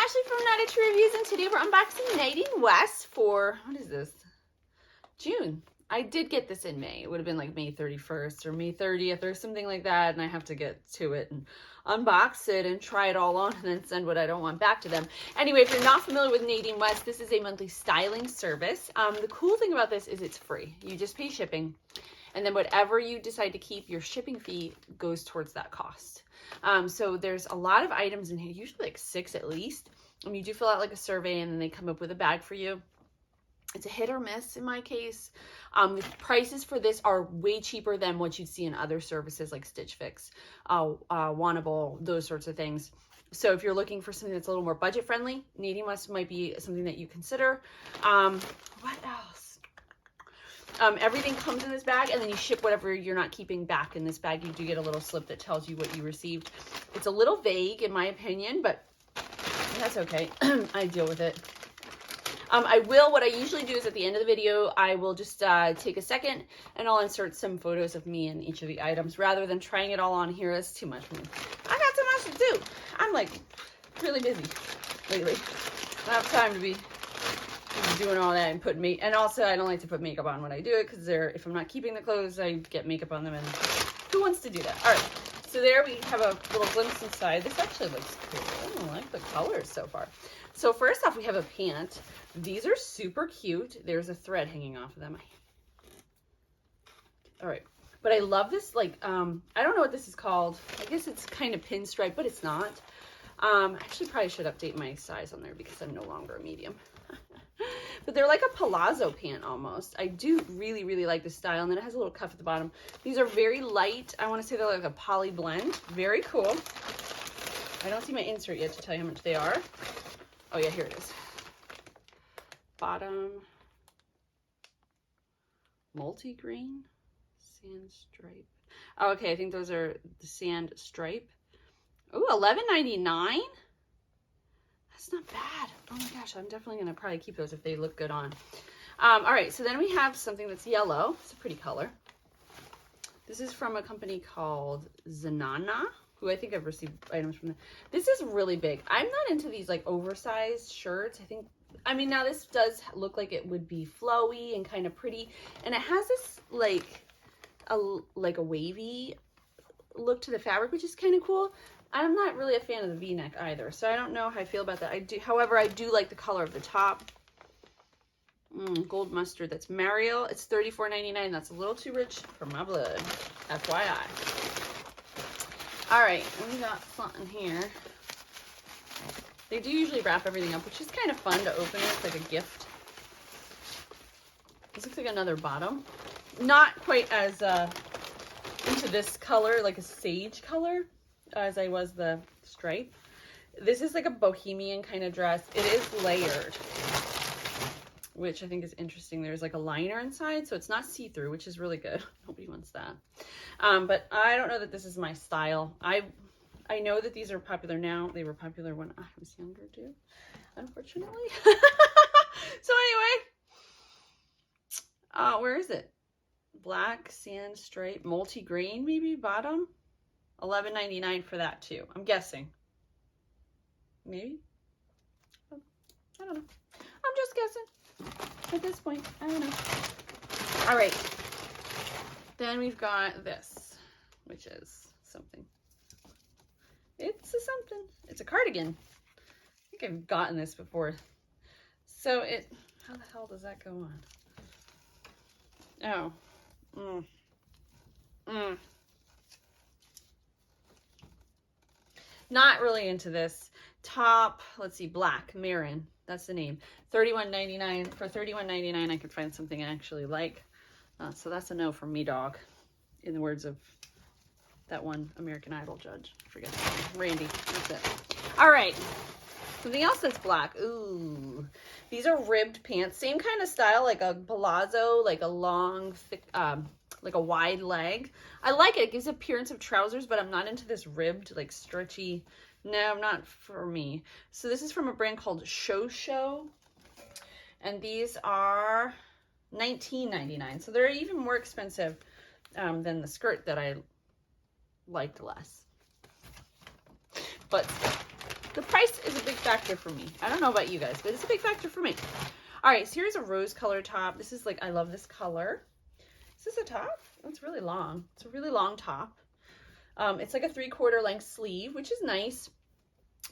Ashley from Naughty True Reviews, and today we're unboxing Nadine West for, what is this? June. I did get this in May. It would have been like May 31st or May 30th or something like that, and I have to get to it and unbox it and try it all on and then send what I don't want back to them. Anyway, if you're not familiar with Nadine West, this is a monthly styling service. The cool thing about this is it's free. You just pay shipping, and then whatever you decide to keep, your shipping fee goes towards that cost. So there's a lot of items in here, usually like 6 at least. You do fill out like a survey, and then they come up with a bag for you. It's a hit or miss in my case. The prices for this are way cheaper than what you'd see in other services like Stitch Fix, Wannable, those sorts of things. So if you're looking for something that's a little more budget friendly, Nadine West might be something that you consider. What else? Everything comes in this bag, and then you ship whatever you're not keeping back in this bag. You do get a little slip that tells you what you received. It's a little vague in my opinion, but that's okay. I deal with it. What I usually do is at the end of the video, I will just take a second and I'll insert some photos of me in each of the items rather than trying it all on here. It's too much for me. I got too much to do. I'm like really busy lately. I don't have time to be doing all that and putting makeup. And also I don't like to put makeup on when I do it because if I'm not keeping the clothes, I get makeup on them, and who wants to do that? All right. So there we have a little glimpse inside. This actually looks cool. I like the colors so far. So first off, we have a pant. These are super cute. There's a thread hanging off of them. All right. But I love this, like, I don't know what this is called. I guess it's kind of pinstripe, but it's not. Actually probably should update my size on there because I'm no longer a medium. But they're like a palazzo pant almost. I do really, really like this style. And then it has a little cuff at the bottom. These are very light. I want to say they're like a poly blend. Very cool. I don't see my insert yet to tell you how much they are. Oh yeah, here it is. Bottom, multi-green, sand stripe. Oh, okay, I think those are the sand stripe. Oh, $11.99? That's not bad. Oh my gosh, I'm definitely gonna probably keep those if they look good on. All right, so then we have something that's yellow. It's a pretty color. This is from a company called Zanana, who I think I've received items from them. This is really big. I'm not into these like oversized shirts. I mean, now this does look like it would be flowy and kind of pretty. And it has this like a wavy look to the fabric, which is kind of cool. I'm not really a fan of the V-neck either, so I don't know how I feel about that. However, I do like the color of the top. Gold mustard, that's Mariel. It's $34.99. That's a little too rich for my blood. FYI. All right, we got something here. They do usually wrap everything up, which is kind of fun to open it. It's like a gift. This looks like another bottom. Not quite as into this color, like a sage color, as I was the stripe. This is like a bohemian kind of dress. It is layered, which I think is interesting. There's like a liner inside, so it's not see-through, which is really good. Nobody wants that. But I don't know that this is my style. I know that these are popular now. They were popular when I was younger too, unfortunately. So anyway, where is it? Black sand stripe, multi-green maybe, bottom. $11.99 for that too. I'm guessing. Maybe? I don't know. I'm just guessing at this point. I don't know. All right. Then we've got this, which is something. It's a something. It's a cardigan. I think I've gotten this before. So how the hell does that go on? Oh. Not really into this. Top, let's see, black, Marin. That's the name. $31.99. For $31.99, I could find something I actually like. So that's a no from me, dog. In the words of that one American Idol judge. I forget his name. Randy. That's it. All right. Something else that's black. Ooh. These are ribbed pants. Same kind of style, like a palazzo, like a long, thick, like a wide leg. I like it. It gives appearance of trousers, but I'm not into this ribbed, like stretchy. No, not for me. So this is from a brand called Show. And these are $19.99. So they're even more expensive than the skirt that I liked less. But the price is a big factor for me. I don't know about you guys, but it's a big factor for me. All right, so here's a rose color top. This is like, I love this color. Is this a top? Oh, it's really long. It's a really long top. It's like a 3/4 length sleeve, which is nice.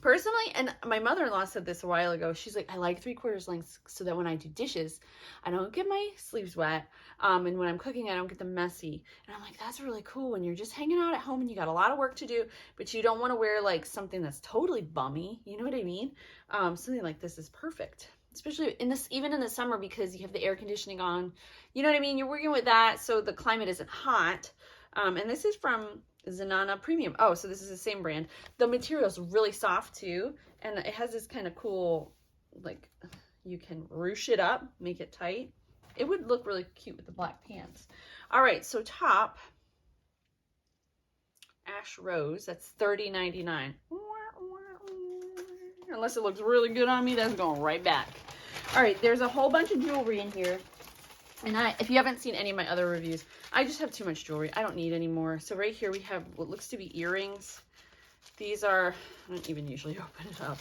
Personally, and my mother-in-law said this a while ago, she's like, I like 3/4 lengths so that when I do dishes, I don't get my sleeves wet. And when I'm cooking, I don't get them messy. And I'm like, that's really cool when you're just hanging out at home and you got a lot of work to do, but you don't want to wear like something that's totally bummy. You know what I mean? Something like this is perfect, especially in this, even in the summer, because you have the air conditioning on. You know what I mean? You're working with that so the climate isn't hot. And this is from Zanana Premium. Oh, so this is the same brand. The material is really soft too, and it has this kind of cool, like, you can ruche it up, make it tight. It would look really cute with the black pants. All right, so top, Ash Rose, that's $30.99. Unless it looks really good on me, that's going right back. All right, there's a whole bunch of jewelry in here. And if you haven't seen any of my other reviews, I just have too much jewelry. I don't need any more. So right here we have what looks to be earrings. These are, I don't even usually open it up.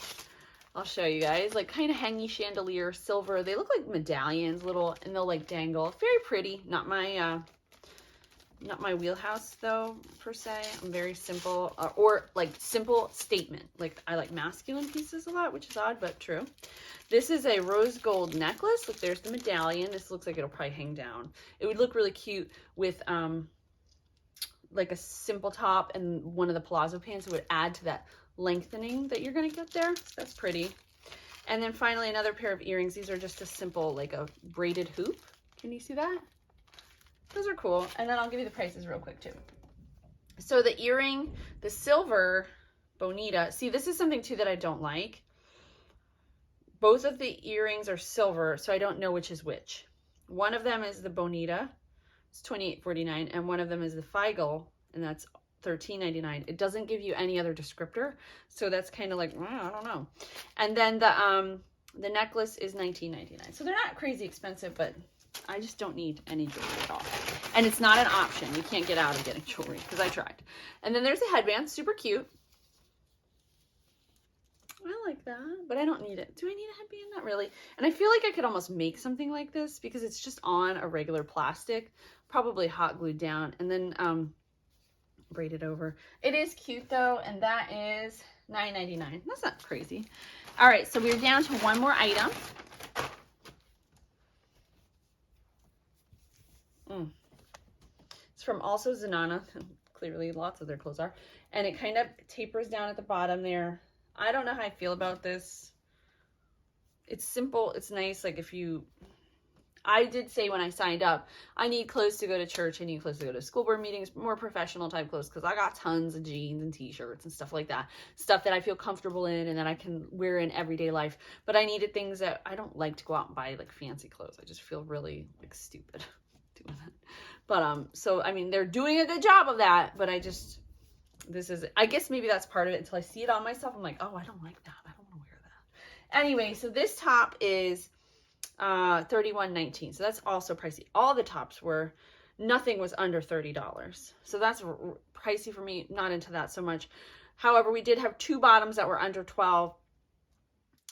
I'll show you guys. Like kind of hangy chandelier, silver. They look like medallions, little, and they'll like dangle. Very pretty. Not my wheelhouse though, per se. I'm very simple, or like simple statement. Like I like masculine pieces a lot, which is odd, but true. This is a rose gold necklace. Look, there's the medallion. This looks like it'll probably hang down. It would look really cute with like a simple top and one of the palazzo pants. It would add to that lengthening that you're gonna get there. So that's pretty. And then finally another pair of earrings. These are just a simple, like a braided hoop. Can you see that? Those are cool. And then I'll give you the prices real quick too. So the earring, the silver bonita. See, this is something too that I don't like. Both of the earrings are silver, so I don't know which is which. One of them is the bonita, it's $28.49, and one of them is the Feigl, and that's $13.99. It doesn't give you any other descriptor, so that's kind of like, I don't know. And then the necklace is $19.99. So they're not crazy expensive, but I just don't need any jewelry at all. And it's not an option. You can't get out of getting jewelry, because I tried. And then there's a headband, super cute. I like that, but I don't need it. Do I need a headband? Not really. And I feel like I could almost make something like this because it's just on a regular plastic, probably hot glued down, and then braid it over. It is cute though, and that is $9.99. That's not crazy. All right, so we're down to one more item. It's from also Zanana. Clearly lots of their clothes are. And it kind of tapers down at the bottom there. I don't know how I feel about this. It's simple. It's nice. Like I did say when I signed up, I need clothes to go to church. I need clothes to go to school board meetings, more professional type clothes, because I got tons of jeans and t-shirts and stuff like that. Stuff that I feel comfortable in and that I can wear in everyday life. But I needed things that I don't like to go out and buy like fancy clothes. I just feel really like stupid doing that. But so I mean, they're doing a good job of that, but I guess maybe that's part of it. Until I see it on myself, I'm like, oh, I don't like that. I don't want to wear that. Anyway, so this top is $31.19. So that's also pricey. All the tops were, nothing was under $30. So that's pricey for me. Not into that so much. However, we did have two bottoms that were under $12.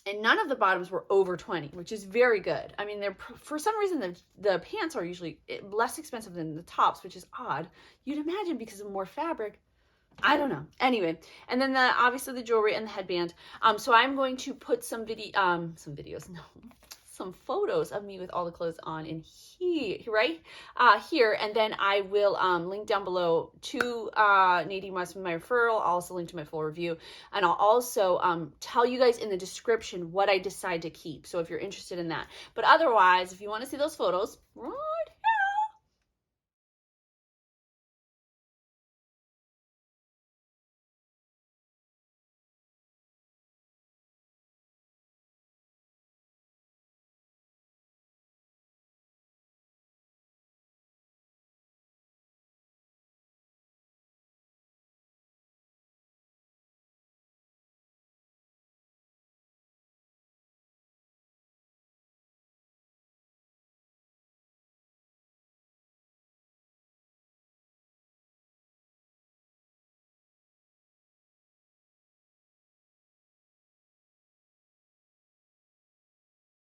And none of the bottoms were over $20, which is very good. I mean, for some reason, the pants are usually less expensive than the tops, which is odd. You'd imagine because of more fabric. I don't know. Anyway, and then obviously the jewelry and the headband. So I'm going to put some photos of me with all the clothes on in here, right here, and then I will link down below to Nadine West with my referral. I'll also link to my full review, and I'll also tell you guys in the description what I decide to keep, so if you're interested in that. But otherwise, if you want to see those photos right